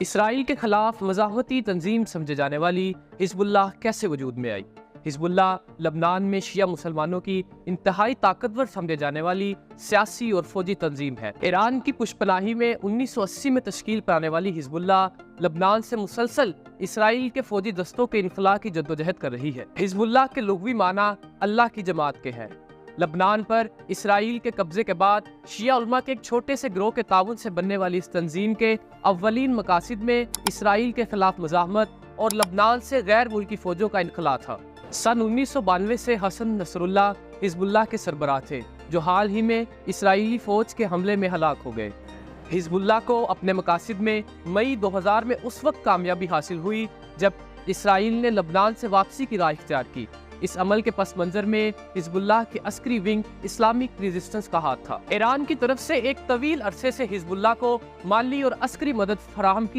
اسرائیل کے خلاف مزاحمتی تنظیم سمجھے جانے والی حزب اللہ کیسے وجود میں آئی؟ حزب اللہ لبنان میں شیعہ مسلمانوں کی انتہائی طاقتور سمجھے جانے والی سیاسی اور فوجی تنظیم ہے۔ ایران کی پشت پناہی میں 1980 میں تشکیل پانے والی حزب اللہ لبنان سے مسلسل اسرائیل کے فوجی دستوں کے انخلاء کی جدوجہد کر رہی ہے۔ حزب اللہ کے لغوی معنی اللہ کی جماعت کے ہیں۔ لبنان پر اسرائیل کے قبضے کے بعد شیعہ علماء کے ایک چھوٹے سے گروہ کے تعاون سے بننے والی اس تنظیم کے اولین مقاصد میں اسرائیل کے خلاف مزاحمت اور لبنان سے غیر ملکی فوجوں کا انخلاء تھا۔ سن 1992 سے حسن نصر اللہ حزب اللہ کے سربراہ تھے، جو حال ہی میں اسرائیلی فوج کے حملے میں ہلاک ہو گئے۔ حزب اللہ کو اپنے مقاصد میں مئی 2000 میں اس وقت کامیابی حاصل ہوئی جب اسرائیل نے لبنان سے واپسی کی راہ اختیار کی۔ اس عمل کے پس منظر میں حزب اللہ کے عسکری ونگ اسلامک ریزسٹنس کا ہاتھ تھا۔ ایران کی طرف سے ایک طویل عرصے سے حزب اللہ کو مالی اور عسکری مدد فراہم کی